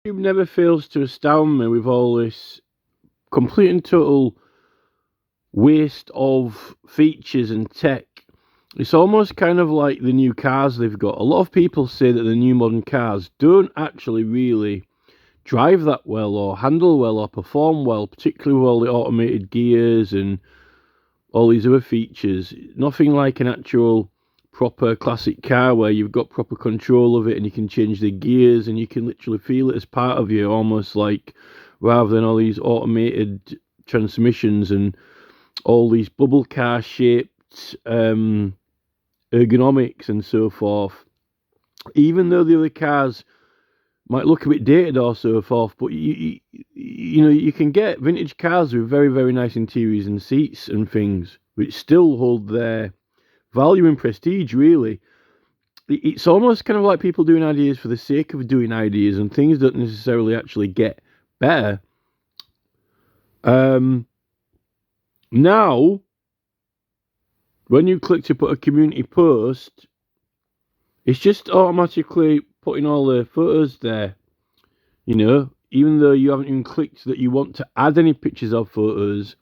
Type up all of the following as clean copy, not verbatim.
YouTube never fails to astound me with all this complete and total waste of features and tech. It's almost kind of like the new cars they've got. A lot of people say that the new modern cars don't actually really drive that well or handle well or perform well, particularly with all the automated gears and all these other features. Nothing like an actual proper classic car where you've got proper control of it and you can change the gears and you can literally feel it as part of you, almost like, rather than all these automated transmissions and all these bubble car shaped ergonomics and so forth. Even though the other cars might look a bit dated or so forth, but you know, you can get vintage cars with very, very nice interiors and seats and things which still hold their value and prestige, really. It's almost kind of like people doing ideas for the sake of doing ideas, and things don't necessarily actually get better. Now, when you click to put a community post, it's just automatically putting all the photos there, you know, even though you haven't even clicked that you want to add any pictures or photos.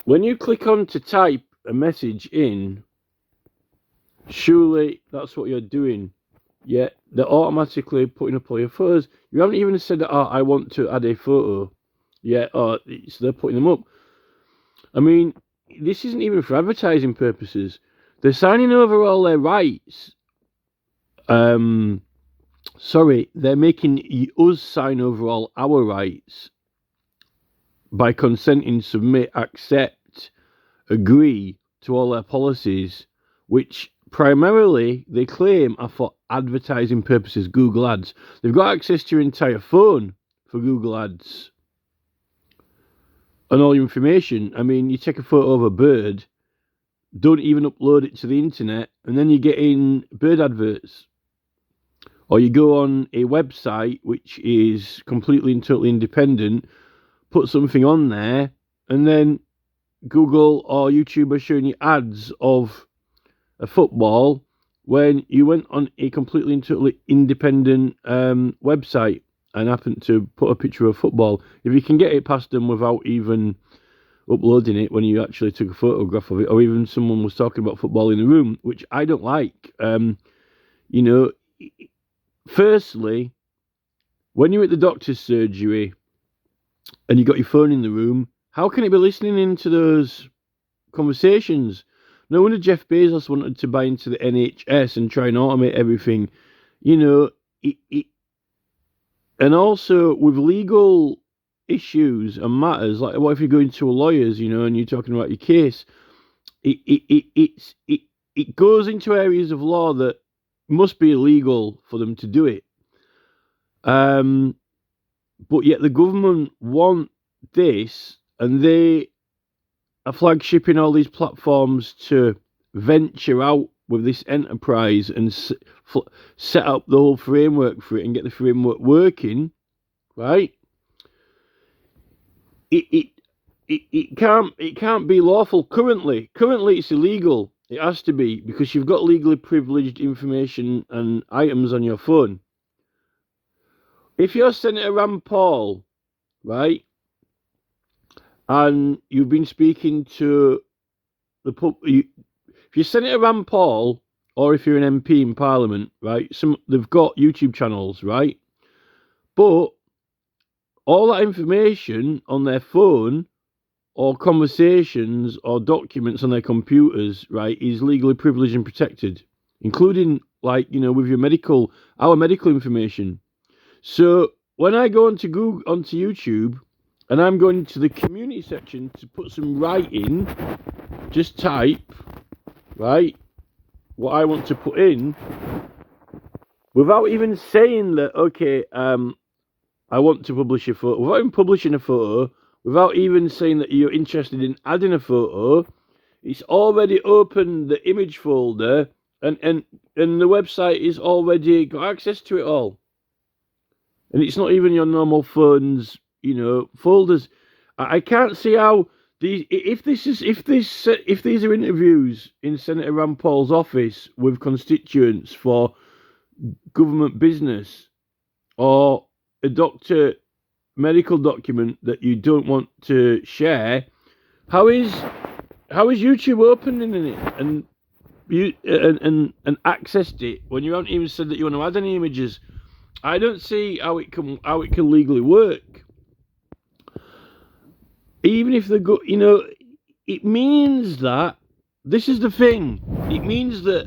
When you click on to type a message in, surely that's what you're doing. Yet they're automatically putting up all your photos. You haven't even said, oh, I want to add a photo. Yeah, so they're putting them up. I mean, this isn't even for advertising purposes. They're signing over all their rights. Sorry, they're making us sign over all our rights by consenting, submit, accept, agree to all their policies, which primarily they claim are for advertising purposes, Google Ads. They've got access to your entire phone for Google Ads and all your information. I mean, you take a photo of a bird, don't even upload it to the internet, and then you get in bird adverts. Or you go on a website which is completely and totally independent, put something on there, and then Google or YouTube are showing you ads of a football when you went on a completely and totally independent website and happened to put a picture of football. If you can get it past them without even uploading it when you actually took a photograph of it, or even someone was talking about football in the room, which I don't like. You know, firstly, when you're at the doctor's surgery and you got your phone in the room, how can it be listening into those conversations? No wonder Jeff Bezos wanted to buy into the NHS and try and automate everything. You know, and also with legal issues and matters, like what if you're going to a lawyer's, you know, and you're talking about your case, it goes into areas of law that must be illegal for them to do it. But yet the government want this, and they are flagshipping all these platforms to venture out with this enterprise and set up the whole framework for it and get the framework working, right? It can't be lawful currently. Currently, it's illegal. It has to be, because you've got legally privileged information and items on your phone. If you're Senator Rand Paul, right, and you've been speaking to if you're Senator Rand Paul, or if you're an MP in Parliament, right, they've got YouTube channels, right, but all that information on their phone or conversations or documents on their computers, right, is legally privileged and protected, including, like, you know, with our medical information. So when I go onto YouTube, and I'm going to the community section to put some writing, just type, right, what I want to put in, without even saying that, okay, I want to publish a photo, without even publishing a photo, without even saying that you're interested in adding a photo, it's already opened the image folder, and the website is already got access to it all. And it's not even your normal phone's, you know, folders. I can't see how if these are interviews in Senator Rand Paul's office with constituents for government business or a medical document that you don't want to share, how is YouTube opening it and accessed it when you haven't even said that you want to add any images? I don't see how it can legally work. Even if it means that, this is the thing, it means that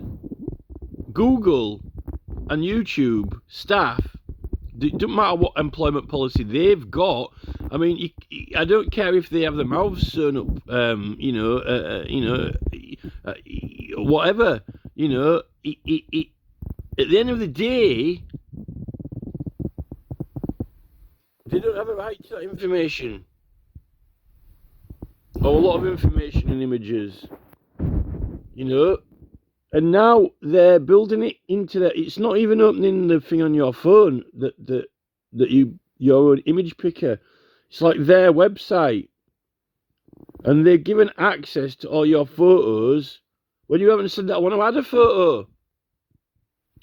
Google and YouTube staff, it doesn't matter what employment policy they've got. I mean, I don't care if they have their mouths sewn up, whatever. At the end of the day, they don't have a right to that information, or a lot of information and images. And now they're building it into that. It's not even opening the thing on your phone that your own image picker. It's like their website, and they're given access to all your photos when you haven't said that I want to add a photo.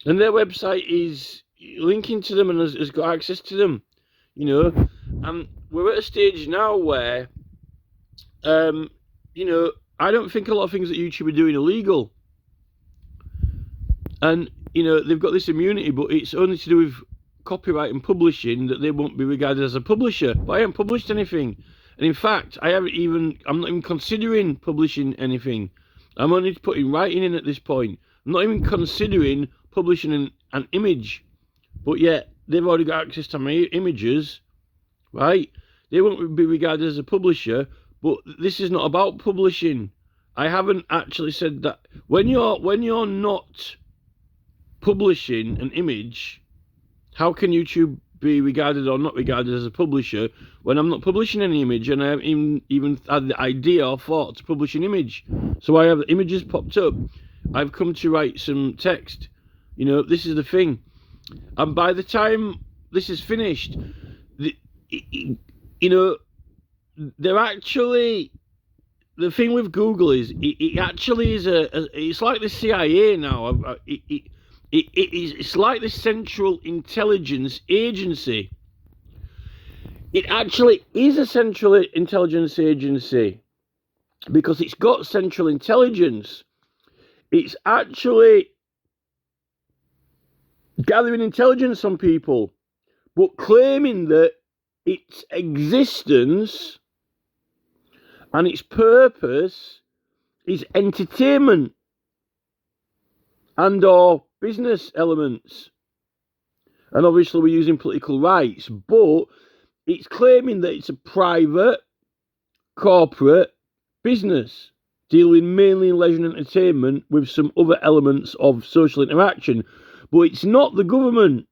And their website is linking to them and has got access to them. And we're at a stage now where, I don't think a lot of things that YouTube are doing illegal. And, they've got this immunity, but it's only to do with copyright and publishing, that they won't be regarded as a publisher. But I haven't published anything. And in fact, I'm not even considering publishing anything. I'm only putting writing in at this point. I'm not even considering publishing an image. But yet, they've already got access to my images, right? They won't be regarded as a publisher, but this is not about publishing. I haven't actually said that. When you're not publishing an image, how can YouTube be regarded or not regarded as a publisher when I'm not publishing any image, and I haven't even had the idea or thought to publish an image? So I have the images popped up. I've come to write some text. This is the thing. And by the time this is finished, they're actually, the thing with Google is it actually is it's like the CIA now. It's like the Central Intelligence Agency. It actually is a Central Intelligence Agency because it's got central intelligence. It's actually gathering intelligence on people, but claiming that its existence and its purpose is entertainment and or business elements. And obviously we're using political rights, but it's claiming that it's a private, corporate business dealing mainly in leisure and entertainment with some other elements of social interaction. But it's not the government.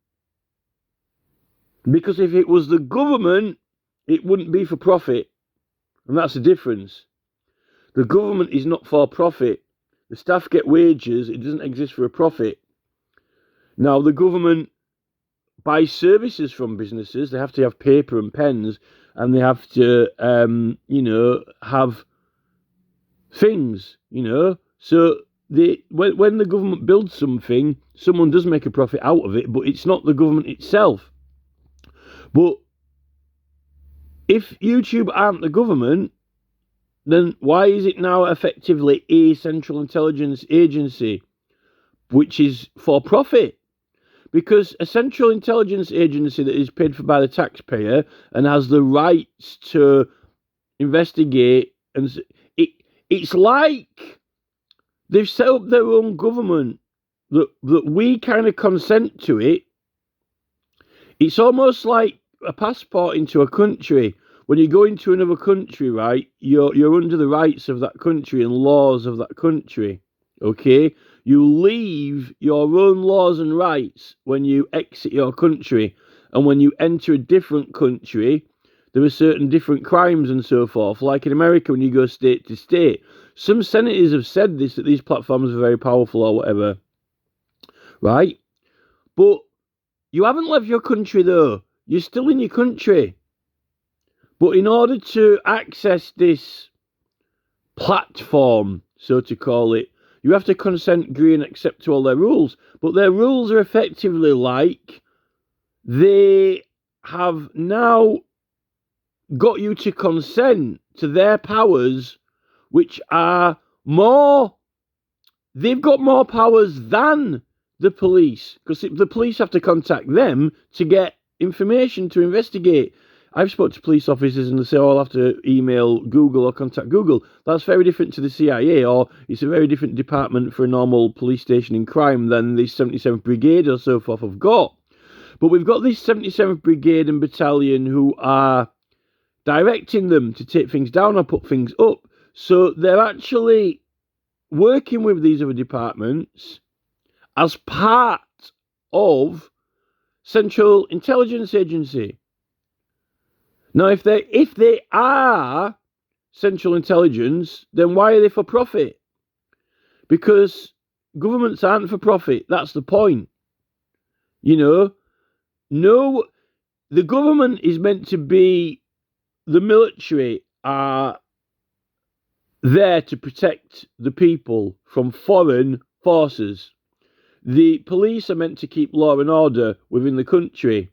Because if it was the government, it wouldn't be for profit. And that's the difference. The government is not for profit. The staff get wages. It doesn't exist for a profit. Now, the government buys services from businesses. They have to have paper and pens, and they have to, have things, So when the government builds something, someone does make a profit out of it, but it's not the government itself. But if YouTube aren't the government, then why is it now effectively a Central Intelligence Agency, which is for profit? Because a Central Intelligence Agency that is paid for by the taxpayer and has the rights to investigate, and it's like they've set up their own government, that we kind of consent to it. It's almost like a passport into a country. When you go into another country, right, you're under the rights of that country and laws of that country, okay? You leave your own laws and rights when you exit your country. And when you enter a different country, there are certain different crimes and so forth. Like in America, when you go state to state. Some senators have said this, that these platforms are very powerful or whatever, right? But you haven't left your country, though. You're still in your country. But in order to access this platform, so to call it, You have to consent, agree, and accept to all their rules. But their rules are effectively like they have now got you to consent to their powers, which are more. They've got more powers than the police, because the police have to contact them to get information to investigate. I've spoken to police officers and they say, oh, I'll have to email Google or contact Google. That's very different to the CIA, or it's a very different department for a normal police station in crime than the 77th Brigade or so forth have got. But we've got this 77th Brigade and Battalion who are directing them to take things down or put things up. So they're actually working with these other departments as part of Central Intelligence Agency. Now, if they are Central Intelligence, then why are they for profit? Because governments aren't for profit. That's the point. No, the government is meant to be, the military are there to protect the people from foreign forces. The police are meant to keep law and order within the country.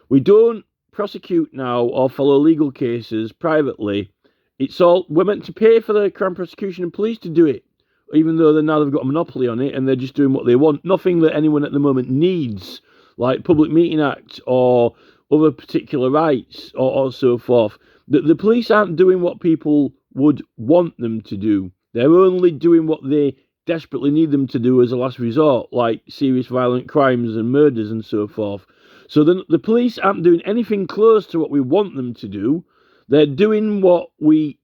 We don't prosecute now or follow legal cases privately. We're meant to pay for the Crown Prosecution and Police to do it, even though they've got a monopoly on it and they're just doing what they want. Nothing that anyone at the moment needs, like Public Meeting Act or other particular rights or so forth. The police aren't doing what people would want them to do. They're only doing what they desperately need them to do as a last resort, like serious violent crimes and murders and so forth. So the police aren't doing anything close to what we want them to do. They're doing what we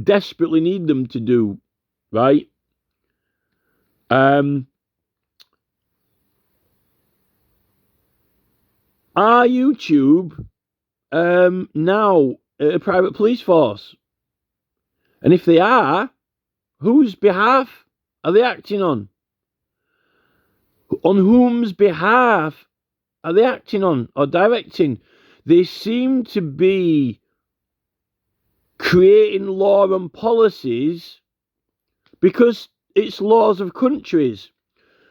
desperately need them to do, right? Are YouTube now a private police force? And if they are, whose behalf are they acting on? On whom's behalf are they acting on or directing? They seem to be creating law and policies because it's laws of countries.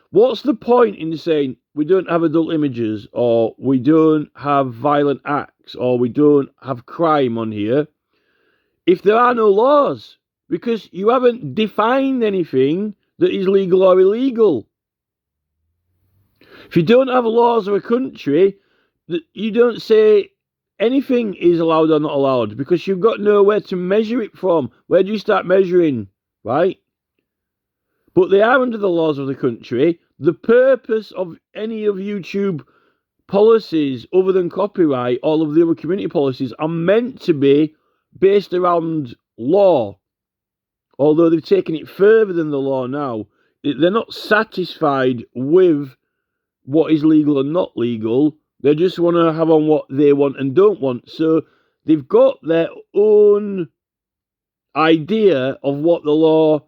What's the point in saying we don't have adult images, or we don't have violent acts, or we don't have crime on here, if there are no laws? Because you haven't defined anything that is legal or illegal. If you don't have laws of a country, you don't say anything is allowed or not allowed, because you've got nowhere to measure it from. Where do you start measuring, right? But they are under the laws of the country. The purpose of any of YouTube policies, other than copyright, all of the other community policies, are meant to be based around law. Although they've taken it further than the law now. They're not satisfied with what is legal and not legal. They just want to have on what they want and don't want. So they've got their own idea of what the law,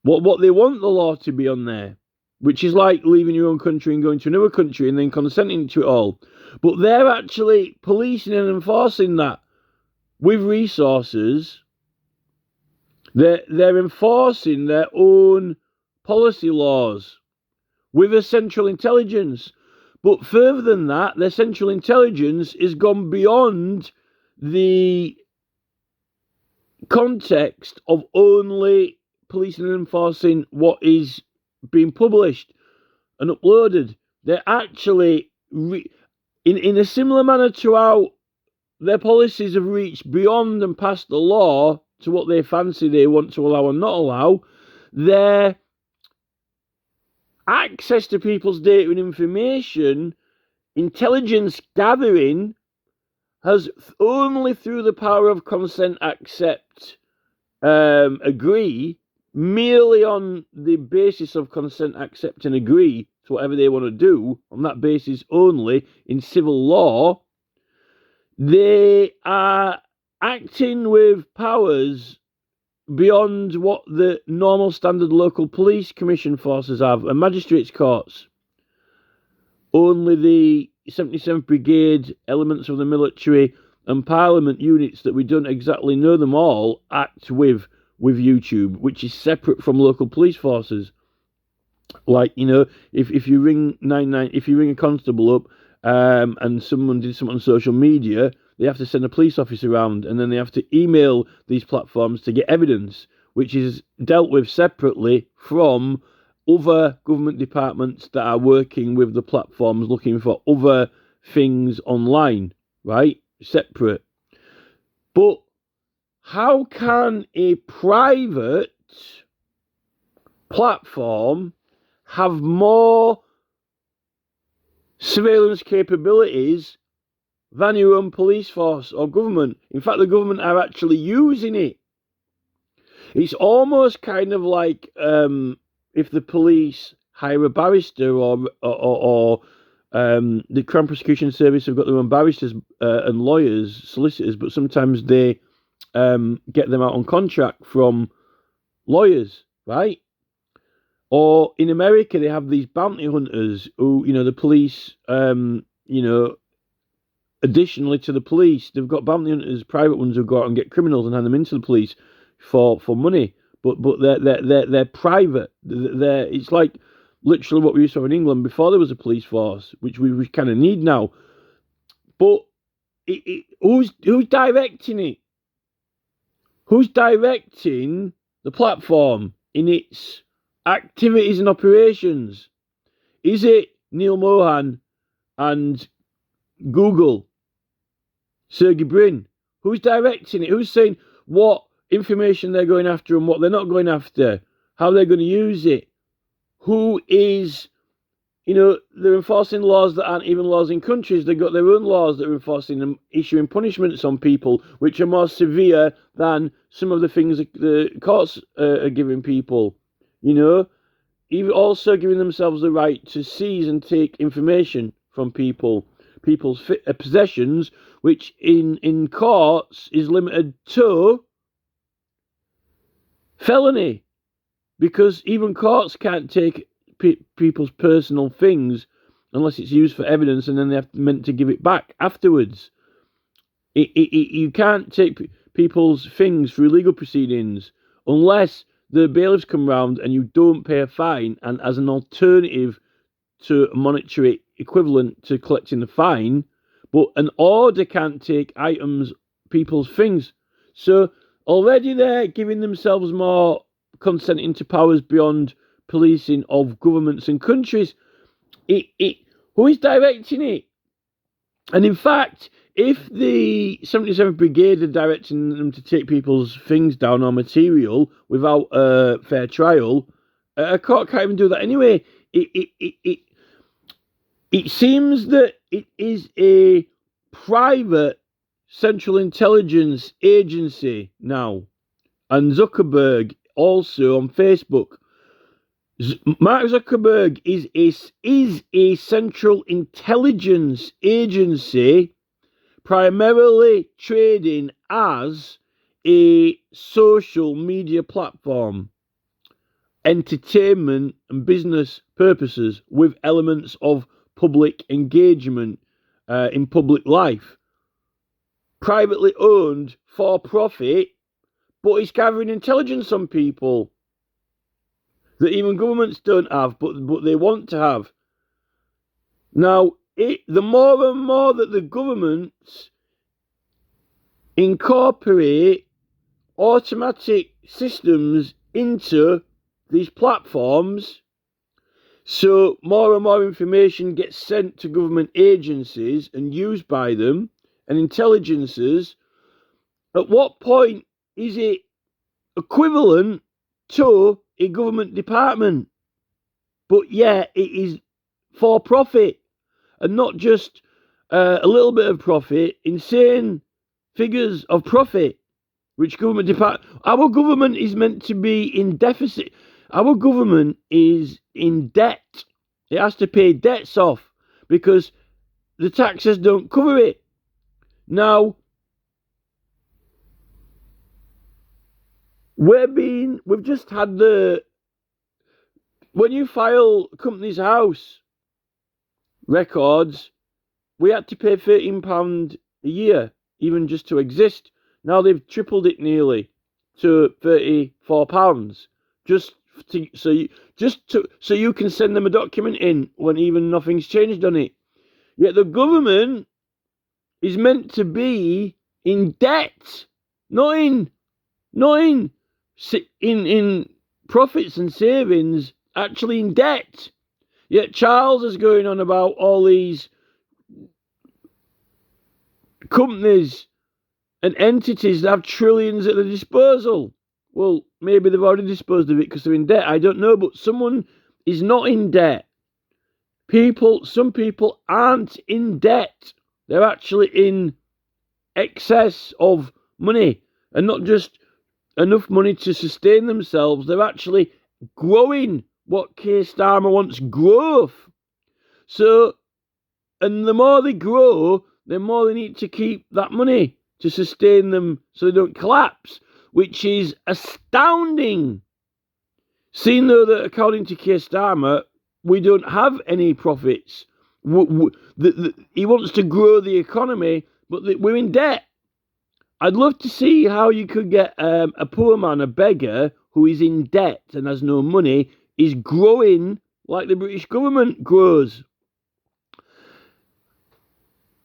what they want the law to be on there, which is like leaving your own country and going to another country and then consenting to it all. But they're actually policing and enforcing that with resources. They're enforcing their own policy laws with a central intelligence. But further than that, their central intelligence is gone beyond the context of only policing and enforcing what is being published and uploaded. They're actually, in a similar manner to how their policies have reached beyond and past the law to what they fancy they want to allow and not allow, their access to people's data and information, intelligence gathering, has only through the power of consent, accept, agree, merely on the basis of consent, accept and agree to whatever they want to do, on that basis only, in civil law, they are acting with powers beyond what the normal standard local police commission forces have and magistrates courts. Only the 77th Brigade, elements of the military and parliament units that we don't exactly know them all, act with with YouTube, which is separate from local police forces. Like, you know, if you ring 99, if you ring a constable up, and someone did something on social media, they have to send a police officer around, and then they have to email these platforms to get evidence, which is dealt with separately from other government departments that are working with the platforms looking for other things online, right? Separate. But how can a private platform have more surveillance capabilities than your own police force or government? In fact, the government are actually using it. It's almost kind of like if the police hire a barrister or the Crown Prosecution Service have got their own barristers and lawyers, solicitors, but sometimes they get them out on contract from lawyers, right? Or in America, they have these bounty hunters who, you know, the police, you know, additionally to the police, they've got bounty hunters, private ones who go out and get criminals and hand them into the police for money. But they're private. It's like literally what we used to have in England before there was a police force, which we kind of need now. But who's directing it? Who's directing the platform in its activities and operations? Is it Neil Mohan and Google, Sergey Brin? Who's directing it? Who's saying what information they're going after and what they're not going after? How they're going to use it? Who is, you know, they're enforcing laws that aren't even laws in countries. They've got their own laws that are enforcing and issuing punishments on people, which are more severe than some of the things the courts are giving people. You know, even also giving themselves the right to seize and take information from people's possessions, which in courts is limited to felony, because even courts can't take people's personal things unless it's used for evidence, and then they have meant to give it back afterwards. You can't take people's things through legal proceedings unless the bailiffs come round and you don't pay a fine, and as an alternative to a monetary equivalent to collecting the fine. But an order can't take people's things. So already they're giving themselves more consenting to powers beyond policing of governments and countries. Who is directing it? And in fact, if the 77th Brigade are directing them to take people's things down or material without a fair trial, a court can't even do that anyway. It seems that it is a private central intelligence agency now. And Zuckerberg also on Facebook. Mark Zuckerberg is a central intelligence agency primarily trading as a social media platform, entertainment and business purposes with elements of public engagement in public life. Privately owned, for profit, but it's gathering intelligence on people that even governments don't have, but they want to have. Now, the more and more that the governments incorporate automatic systems into these platforms, so more and more information gets sent to government agencies and used by them and intelligences, at what point is it equivalent to a government department? But yeah, it is for profit, and not just a little bit of profit, insane figures of profit, which government department... Our government is meant to be in deficit. Our government is in debt. It has to pay debts off because the taxes don't cover it. Now, we've just had when you file Companies House records, we had to pay £13 a year, even just to exist. Now they've tripled it nearly to £34, so you can send them a document in when even nothing's changed on it. Yet the government is meant to be in debt, not in profits and savings, actually in debt. Yet Charles is going on about all these companies and entities that have trillions at their disposal. Well, maybe they've already disposed of it because they're in debt. I don't know, but someone is not in debt. Some people aren't in debt. They're actually in excess of money, and not just enough money to sustain themselves. They're actually growing what Keir Starmer wants, growth. So, and the more they grow, the more they need to keep that money to sustain them so they don't collapse, which is astounding. Seeing though that according to Keir Starmer, we don't have any profits. He wants to grow the economy, but we're in debt. I'd love to see how you could get a poor man, a beggar, who is in debt and has no money, is growing like the British government grows.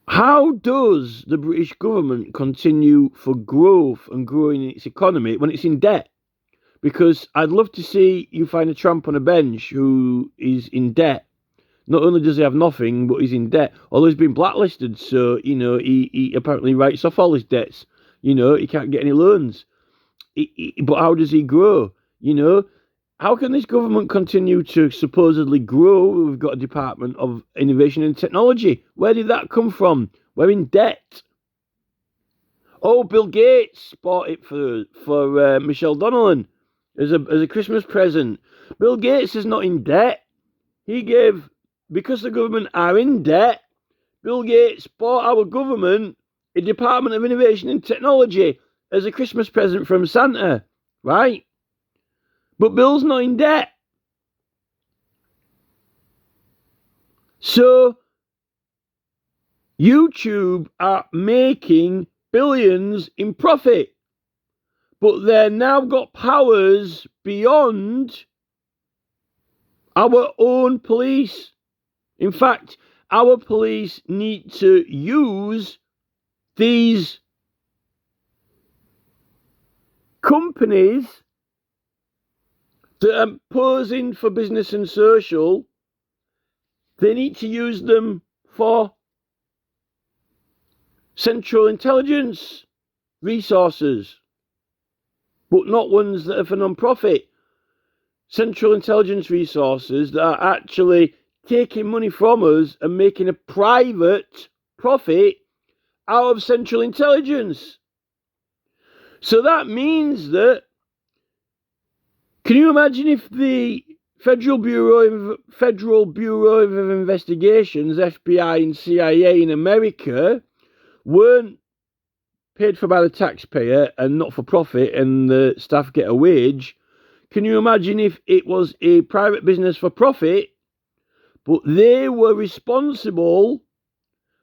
How does the British government continue for growth and growing its economy when it's in debt? Because I'd love to see you find a tramp on a bench who is in debt. Not only does he have nothing, but he's in debt. Although he's been blacklisted, so, he apparently writes off all his debts. He can't get any loans. But how does he grow? How can this government continue to supposedly grow? We've got a Department of Innovation and Technology. Where did that come from? We're in debt. Oh, Bill Gates bought it for Michelle Donnellan as a Christmas present. Bill Gates is not in debt. Because the government are in debt, Bill Gates bought our government a Department of Innovation and Technology as a Christmas present from Santa, right? But Bill's not in debt. So, YouTube are making billions in profit. But they've now got powers beyond our own police. In fact, our police need to use these companies that are posing for business and social. They need to use them for central intelligence resources, but not ones that are for non-profit. Central intelligence resources that are actually taking money from us and making a private profit out of central intelligence. So that means that, can you imagine if the Federal Bureau of Investigations, FBI and CIA in America, weren't paid for by the taxpayer and not for profit, and the staff get a wage? Can you imagine if it was a private business for profit, but they were responsible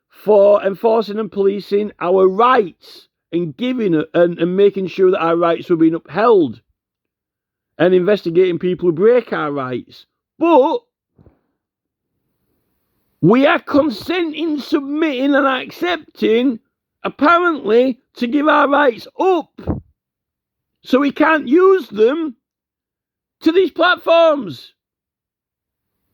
for enforcing and policing our rights and and making sure that our rights were being upheld and investigating people who break our rights? But we are consenting, submitting and accepting, apparently, to give our rights up so we can't use them to these platforms.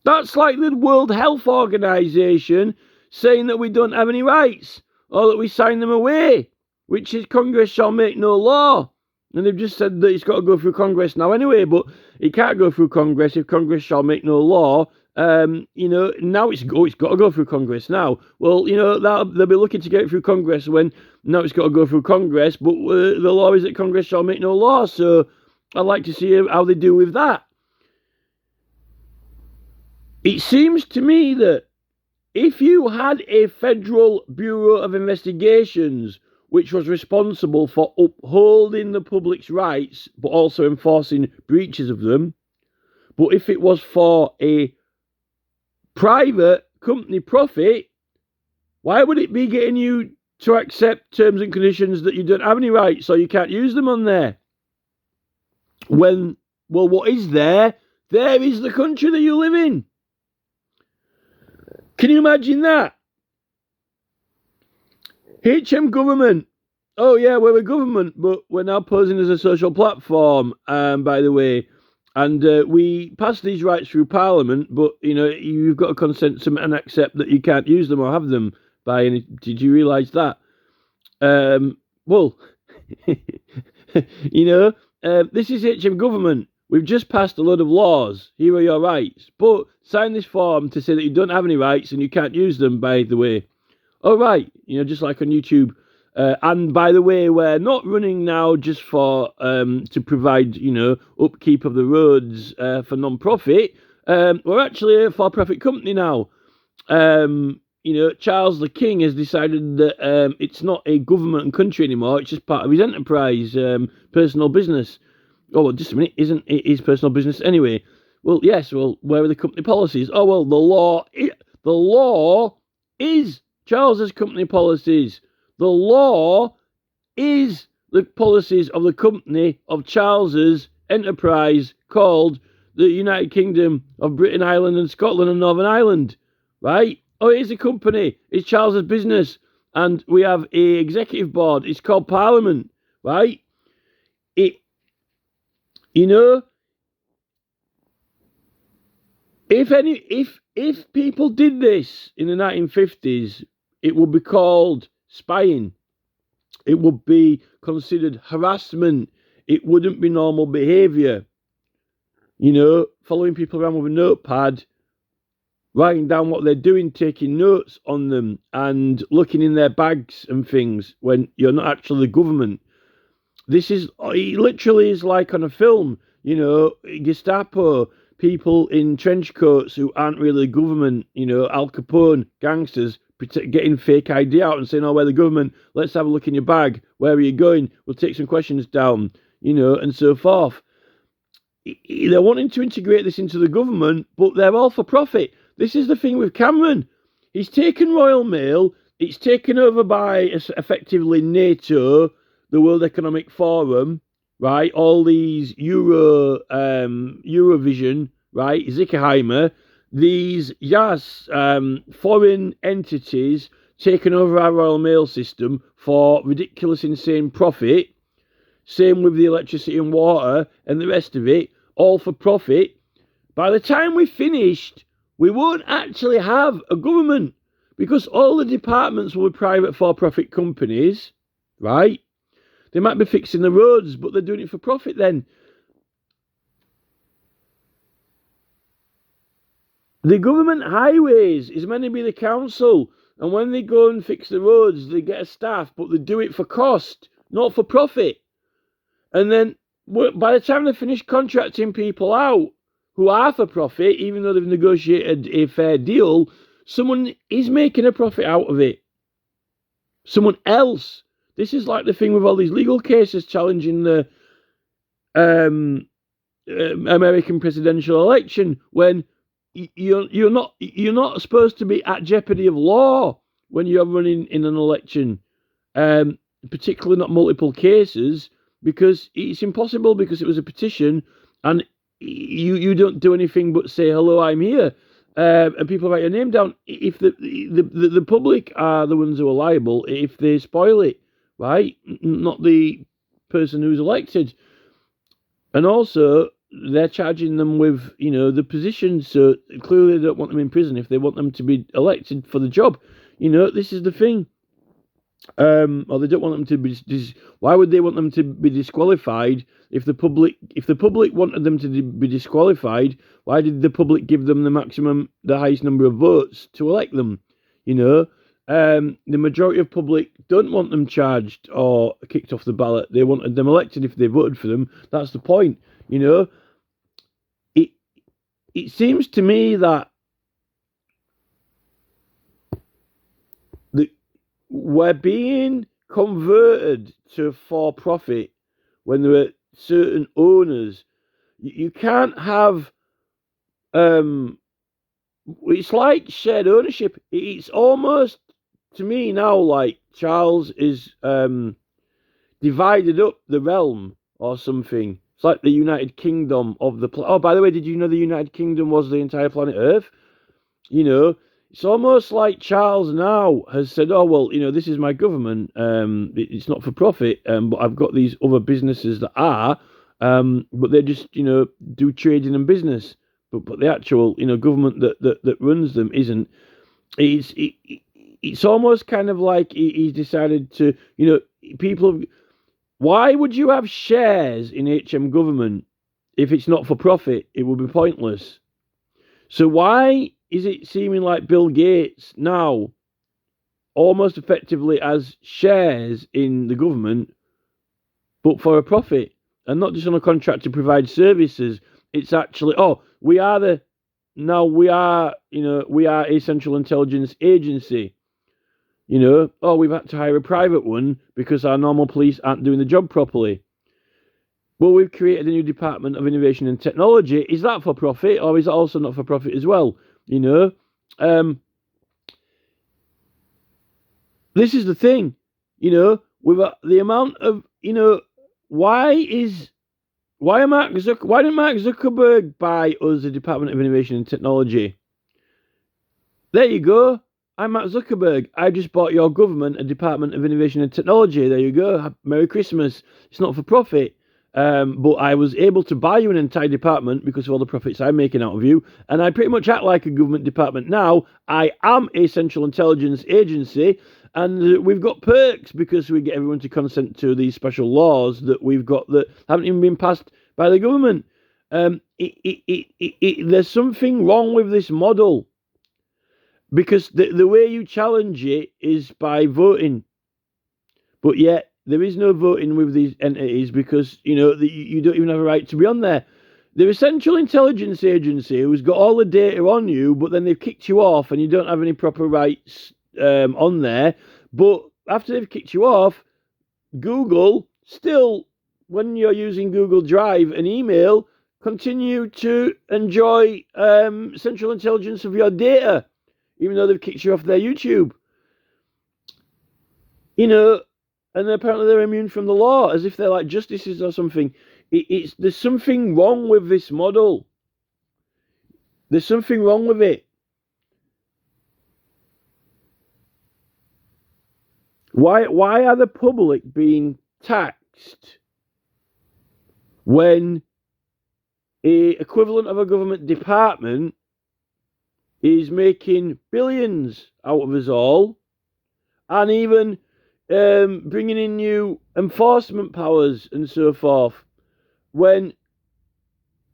That's like the World Health Organization saying that we don't have any rights, or that we sign them away, which is Congress shall make no law. And they've just said that it's got to go through Congress now anyway, but it can't go through Congress if Congress shall make no law. Now it's got to go through Congress now. Well, they'll be looking to get it through Congress when now it's got to go through Congress, but the law is that Congress shall make no law, so I'd like to see how they do with that. It seems to me that if you had a Federal Bureau of Investigations which was responsible for upholding the public's rights but also enforcing breaches of them, but if it was for a private company profit, why would it be getting you to accept terms and conditions that you don't have any rights, so you can't use them on there? When, well, what is there? There is the country that you live in. Can you imagine that? HM government. Oh yeah, we're a government, but we're now posing as a social platform, by the way. And we pass these rights through Parliament, but, you know, you've got to consent to and accept that you can't use them or have them by any... Did you realise that? Well, you know, this is HM government. We've just passed a load of laws. Here are your rights. But sign this form to say that you don't have any rights and you can't use them, by the way. Oh, right. You know, just like on YouTube. And by the way, we're not running now just for to provide, you know, upkeep of the roads for non-profit. We're actually a for-profit company now. You know, Charles the King has decided that it's not a government and country anymore. It's just part of his enterprise, personal business. Oh, well, just a minute. Isn't it his personal business anyway? Well, yes. Well, where are the company policies? Oh, well, the law is Charles's company policies. The law is the policies of the company of Charles's enterprise called the United Kingdom of Britain, Ireland and Scotland and Northern Ireland, right? Oh, it is a company. It's Charles's business. And we have a executive board. It's called Parliament, right? You know, if people did this in the 1950s, it would be called spying. It would be considered harassment. It wouldn't be normal behaviour. You know, following people around with a notepad, writing down what they're doing, taking notes on them, and looking in their bags and things when you're not actually the government. This is, it literally is like on a film, you know, Gestapo, people in trench coats who aren't really government, you know, Al Capone, gangsters, getting fake ID out and saying, oh, we're the government, let's have a look in your bag, where are you going, we'll take some questions down, you know, and so forth. They're wanting to integrate this into the government, but they're all for profit. This is the thing with Cameron. He's taken Royal Mail, it's taken over by, effectively, NATO, the World Economic Forum, right, all these Eurovision, right, Zickerheimer, these, foreign entities taking over our Royal Mail system for ridiculous, insane profit. Same with the electricity and water and the rest of it, all for profit. By the time we've finished, we won't actually have a government because all the departments will be private for-profit companies, right? They might be fixing the roads, but they're doing it for profit then. The government highways is meant to be the council. And when they go and fix the roads, they get a staff, but they do it for cost, not for profit. And then by the time they finish contracting people out who are for profit, even though they've negotiated a fair deal, someone is making a profit out of it. Someone else. This is like the thing with all these legal cases challenging the American presidential election, when you're not supposed to be at jeopardy of law when you're running in an election, particularly not multiple cases, because it's impossible, because it was a petition and you don't do anything but say, hello, I'm here, and people write your name down. If the public are the ones who are liable if they spoil it, right? Not the person who's elected. And also, they're charging them with, you know, the position, so clearly they don't want them in prison if they want them to be elected for the job. You know, this is the thing. Or they don't want them to be. Why would they want them to be disqualified if the public wanted them to be disqualified? Why did the public give them the highest number of votes to elect them? You know, the majority of public don't want them charged or kicked off the ballot. They wanted them elected if they voted for them. That's the point. You know, it seems to me that we're being converted to for-profit when there are certain owners. You can't have... it's like shared ownership. It's almost, to me now, like Charles is divided up the realm or something It's like the United Kingdom of the planet. Oh, by the way, did you know the United Kingdom was the entire planet Earth? You know, it's almost like Charles now has said, oh, well, this is my government. It's not for profit, but I've got these other businesses that are, but they just, do trading and business. But the actual, government that runs them isn't. It's almost kind of like he's decided to, people. Why would you have shares in HM government if it's not for profit? It would be pointless. So why is it seeming like Bill Gates now almost effectively has shares in the government, but for a profit, and not just on a contract to provide services? It's actually, we are a Central Intelligence Agency. We've had to hire a private one because our normal police aren't doing the job properly. Well, we've created a new Department of Innovation and Technology. Is that for profit, or is that also not for profit as well? This is the thing, with the amount of, why didn't Mark Zuckerberg buy us the Department of Innovation and Technology? There you go. I'm Mark Zuckerberg. I just bought your government a Department of Innovation and Technology. There you go. Merry Christmas. It's not for profit. But I was able to buy you an entire department because of all the profits I'm making out of you. And I pretty much act like a government department now. I am a Central Intelligence Agency. And we've got perks because we get everyone to consent to these special laws that we've got that haven't even been passed by the government. There's something wrong with this model. Because the way you challenge it is by voting. But yet, there is no voting with these entities because, you don't even have a right to be on there. They're a Central Intelligence Agency who's got all the data on you, but then they've kicked you off and you don't have any proper rights on there. But after they've kicked you off, Google still, when you're using Google Drive and email, continue to enjoy central intelligence of your data, even though they've kicked you off their YouTube. And apparently they're immune from the law, as if they're like justices or something. There's something wrong with this model. There's something wrong with it. Why are the public being taxed when a equivalent of a government department is making billions out of us all, and even bringing in new enforcement powers and so forth, when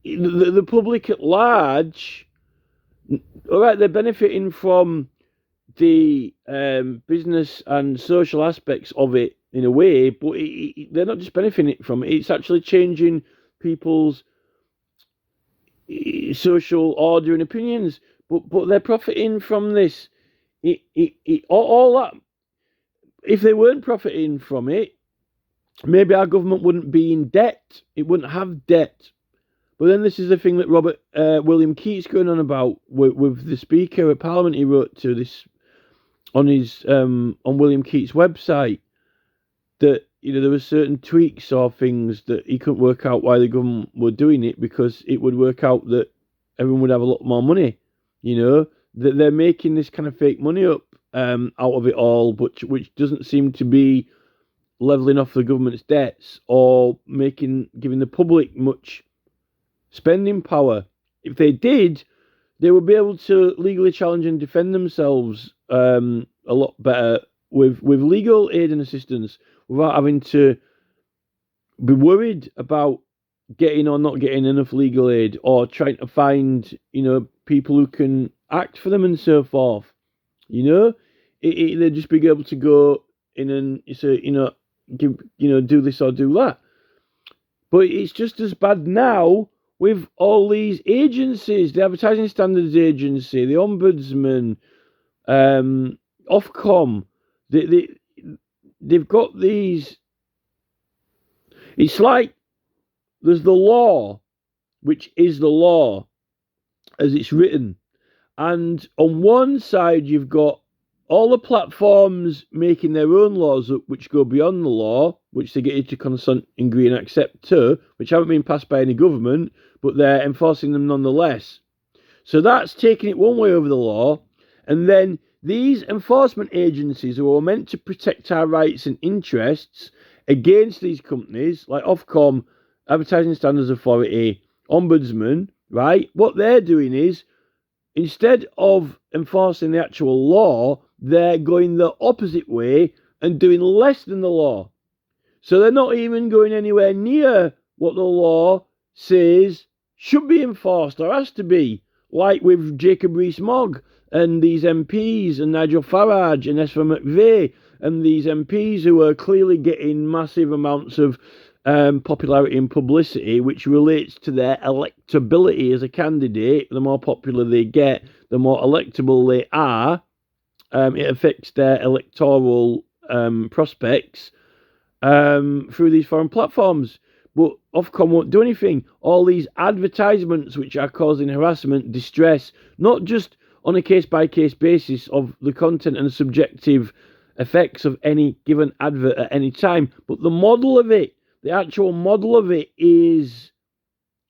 the public at large, all right, they're benefiting from the business and social aspects of it in a way, but they're not just benefiting from it, it's actually changing people's social order and opinions, but they're profiting from this. All that. If they weren't profiting from it, maybe our government wouldn't be in debt. It wouldn't have debt. But then this is the thing that Robert William Keats going on about with the Speaker at Parliament. He wrote to this on his on William Keats' website that there were certain tweaks or things that he couldn't work out why the government were doing it, because it would work out that everyone would have a lot more money. That they're making this kind of fake money up out of it all, but which doesn't seem to be levelling off the government's debts or giving the public much spending power. If they did, they would be able to legally challenge and defend themselves a lot better with legal aid and assistance, without having to be worried about getting or not getting enough legal aid, or trying to find people who can act for them and so forth. They'd just be able to go in and say, do this or do that. But it's just as bad now with all these agencies, the Advertising Standards Agency, the Ombudsman, Ofcom. They've got these. It's like there's the law, which is the law as it's written. And on one side, you've got all the platforms making their own laws up which go beyond the law, which they get you to consent, agree and accept to, which haven't been passed by any government, but they're enforcing them nonetheless. So that's taking it one way over the law. And then these enforcement agencies who are meant to protect our rights and interests against these companies, like Ofcom, Advertising Standards Authority, Ombudsman, right? What they're doing is, instead of enforcing the actual law, they're going the opposite way and doing less than the law. So they're not even going anywhere near what the law says should be enforced or has to be, like with Jacob Rees-Mogg and these MPs and Nigel Farage and Esther McVeigh and these MPs who are clearly getting massive amounts of popularity and publicity, which relates to their electability as a candidate. The more popular they get, the more electable they are. It affects their electoral prospects through these foreign platforms. But Ofcom won't do anything. All these advertisements which are causing harassment, distress, not just on a case-by-case basis of the content and subjective effects of any given advert at any time, but the model of it, the actual model of it is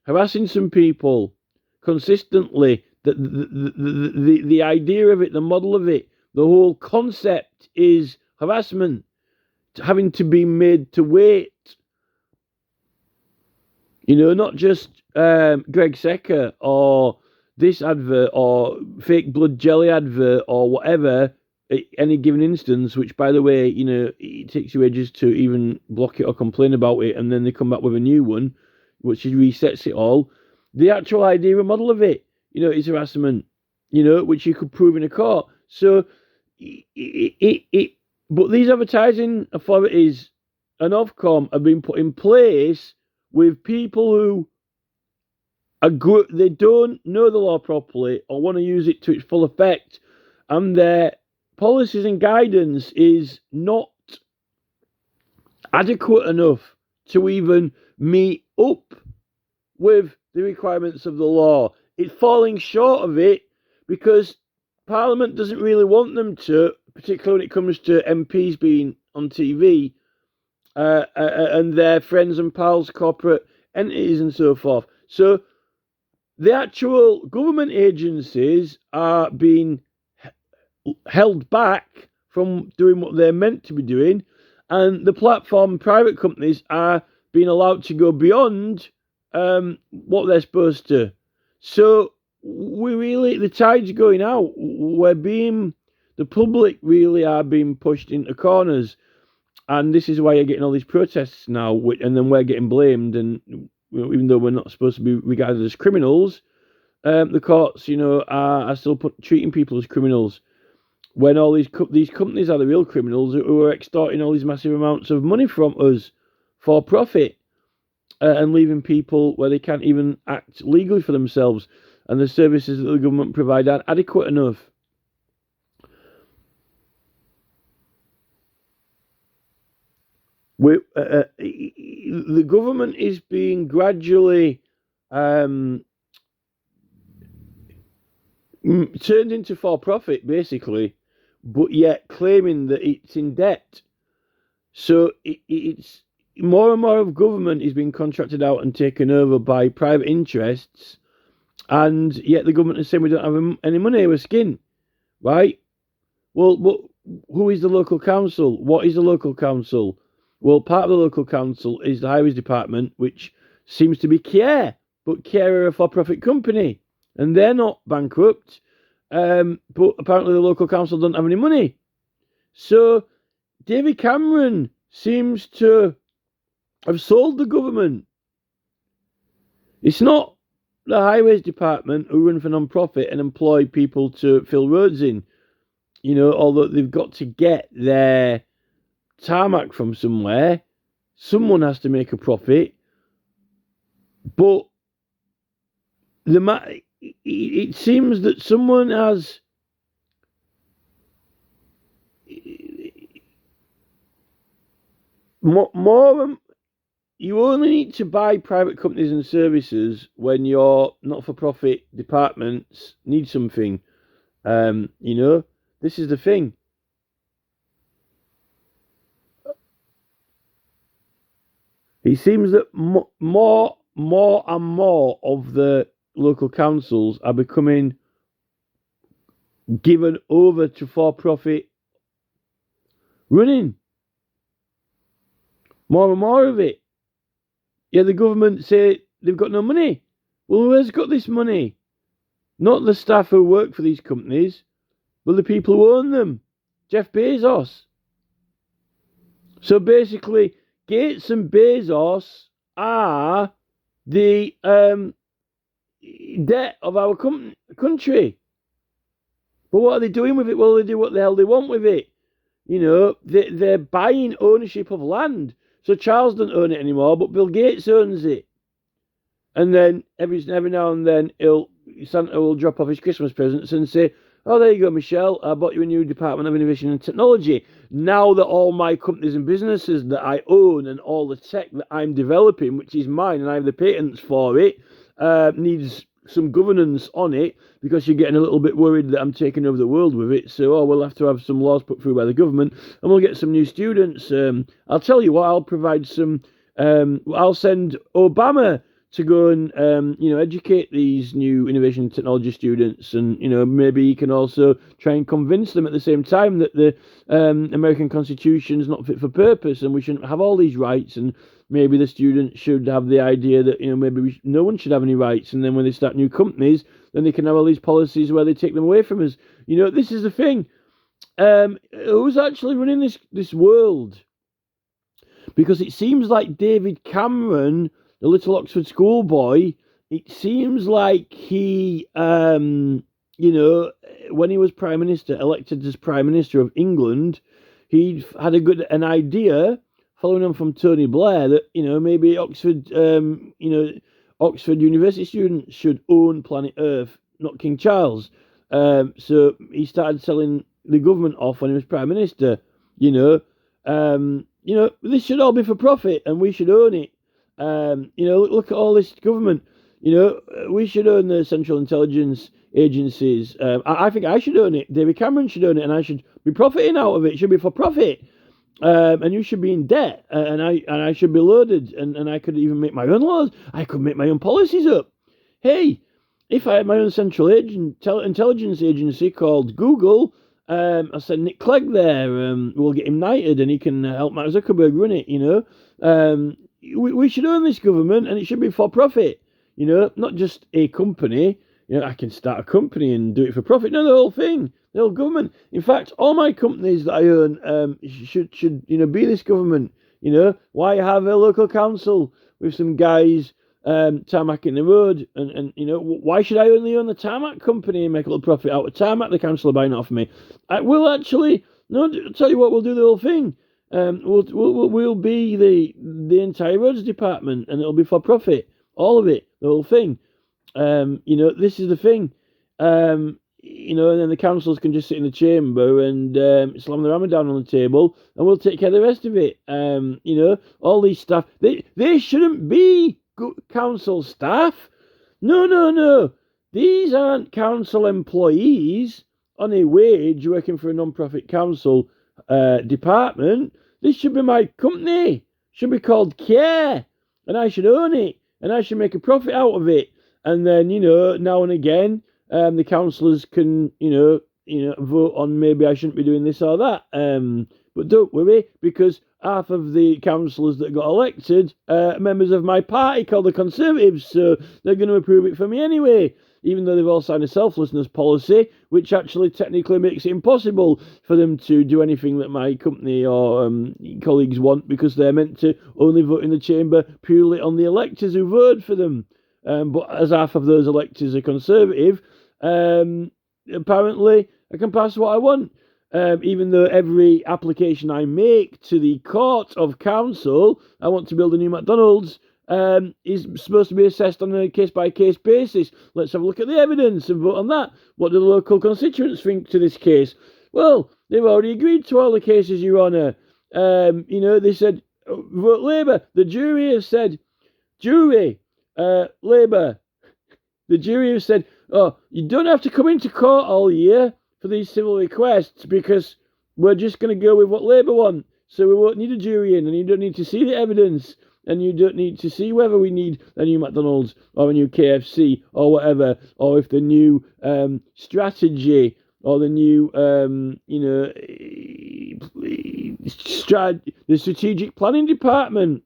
harassing some people consistently. The idea of it, the model of it, the whole concept is harassment, having to be made to wait. You know, not just Greg Secker or this advert or fake blood jelly advert or whatever at any given instance, which, by the way, you know, it takes you ages to even block it or complain about it, and then they come back with a new one, which resets it all. The actual idea and model of it, you know, is harassment, you know, which you could prove in a court. So, but these advertising authorities and Ofcom have been put in place with people who are good, they don't know the law properly or want to use it to its full effect, and their policies and guidance is not adequate enough to even meet up with the requirements of the law. It's falling short of it because Parliament doesn't really want them to, particularly when it comes to MPs being on TV and their friends and pals, corporate entities and so forth. So the actual government agencies are being held back from doing what they're meant to be doing, and the platform private companies are being allowed to go beyond what they're supposed to. So the tide's going out. The public really are being pushed into corners, and this is why you're getting all these protests now, and then we're getting blamed, and even though we're not supposed to be regarded as criminals, the courts, you know, are still treating people as criminals, when all these companies are the real criminals who are extorting all these massive amounts of money from us for profit and leaving people where they can't even act legally for themselves, and the services that the government provide aren't adequate enough. The government is being gradually turned into for-profit, basically, but yet claiming that it's in debt. So it's more and more of government is being contracted out and taken over by private interests, and yet the government is saying we don't have any money, we're skin, right? Well, but who is the local council? What is the local council? Well, part of the local council is the Highways Department, which seems to be Care, but Care are a for-profit company, and they're not bankrupt. But apparently the local council don't have any money. So David Cameron seems to have sold the government. It's not the Highways Department who run for non-profit and employ people to fill roads in, you know, although they've got to get their tarmac from somewhere. Someone has to make a profit. But it seems that someone has more. You only need to buy private companies and services when your not-for-profit departments need something. You know, this is the thing. It seems that more and more of the local councils are becoming given over to for-profit running. More and more of it. Yeah, the government say they've got no money. Well, who has got this money? Not the staff who work for these companies, but the people who own them. Jeff Bezos. So basically, Gates and Bezos are the debt of our country. But what are they doing with it? Well, they do what the hell they want with it. You know, they're buying ownership of land. So Charles doesn't own it anymore, but Bill Gates owns it. And then every now and then Santa will drop off his Christmas presents and say, "Oh, there you go, Michelle. I bought you a new Department of Innovation and Technology. Now that all my companies and businesses that I own and all the tech that I'm developing, which is mine, and I have the patents for it, needs some governance on it, because you're getting a little bit worried that I'm taking over the world with it. So, we'll have to have some laws put through by the government, and we'll get some new students. I'll tell you what, I'll provide some. I'll send Obama to go and educate these new innovation and technology students, and maybe he can also try and convince them at the same time that the American Constitution is not fit for purpose and we shouldn't have all these rights, and maybe the students should have the idea that maybe no one should have any rights, and then when they start new companies, then they can have all these policies where they take them away from us. This is the thing. Who's actually running this world? Because it seems like David Cameron, the little Oxford schoolboy, it seems like he, when he was Prime Minister, elected as Prime Minister of England, he had an idea, following on from Tony Blair, that, maybe Oxford University students should own planet Earth, not King Charles. So he started selling the government off when he was Prime Minister. This should all be for profit and we should own it. Look at all this government. We should own the Central Intelligence Agencies. I think I should own it. David Cameron should own it, and I should be profiting out of it. It should be for profit. And you should be in debt, and I should be loaded, and I could even make my own laws. I could make my own policies up. Hey, if I had my own Central Intelligence Agency called Google, I'll send Nick Clegg there. We'll get him knighted, and he can help Mark Zuckerberg run it. We should own this government, and it should be for profit, not just a company. I can start a company and do it for profit. No, the whole thing, the whole government. In fact, all my companies that I own should be this government. Why have a local council with some guys tarmacking the road? And why should I only own the tarmac company and make a little profit out of tarmac? The council are buying it off me. I'll tell you what, we'll do the whole thing. We'll be the entire roads department, and it'll be for profit, all of it, the whole thing. This is the thing. And then the councils can just sit in the chamber and slam the hammer down on the table, and we'll take care of the rest of it. All these staff, they shouldn't be council staff. No. These aren't council employees on a wage working for a non-profit council department. This should be my company. It should be called Care, and I should own it, and I should make a profit out of it. And then now and again, the councillors can vote on maybe I shouldn't be doing this or that. But don't worry, because half of the councillors that got elected are members of my party called the Conservatives, so they're going to approve it for me anyway, even though they've all signed a selflessness policy, which actually technically makes it impossible for them to do anything that my company or colleagues want, because they're meant to only vote in the chamber purely on the electors who voted for them. But as half of those electors are Conservative, apparently I can pass what I want. Even though every application I make to the Court of Council, I want to build a new McDonald's, is supposed to be assessed on a case-by-case basis. Let's have a look at the evidence and vote on that. What do the local constituents think to this case? Well, they've already agreed to all the cases, Your Honour. They said, vote Labour. The jury have said, Labour. The jury have said, you don't have to come into court all year for these civil requests, because we're just going to go with what Labour want. So we won't need a jury in, and you don't need to see the evidence. then you don't need to see whether we need a new McDonald's or a new KFC or whatever, or if the new strategy or the new, the strategic planning department,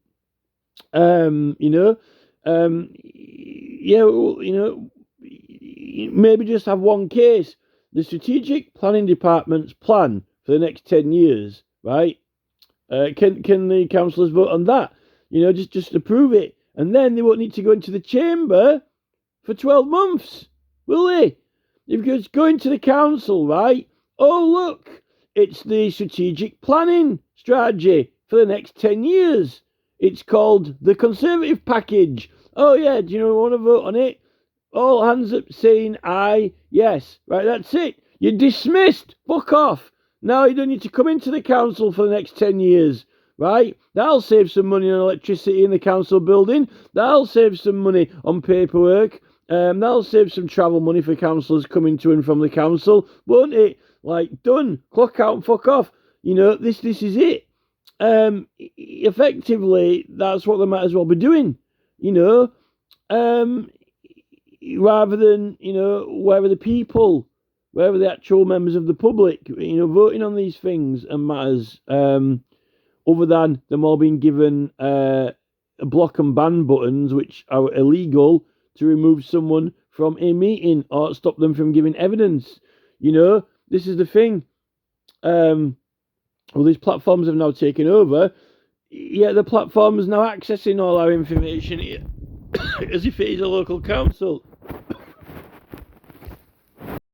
maybe just have one case. The strategic planning department's plan for the next 10 years, right? Can the councillors vote on that? Just approve it. And then they won't need to go into the chamber for 12 months, will they? If you go into the council, right? Oh, look, it's the strategic planning strategy for the next 10 years. It's called the Conservative Package. Oh, yeah, do you want to vote on it? All hands up saying aye, yes. Right, that's it. You're dismissed. Fuck off. Now you don't need to come into the council for the next 10 years. Right? That'll save some money on electricity in the council building. That'll save some money on paperwork. That'll save some travel money for councillors coming to and from the council, won't it? Like, done. Clock out and fuck off. This is it. Effectively, that's what they might as well be doing. Rather than, wherever the actual members of the public, voting on these things and matters, other than them all being given block and ban buttons, which are illegal to remove someone from a meeting or stop them from giving evidence. This is the thing. These platforms have now taken over. Yeah, the platform is now accessing all our information as if it is a local council.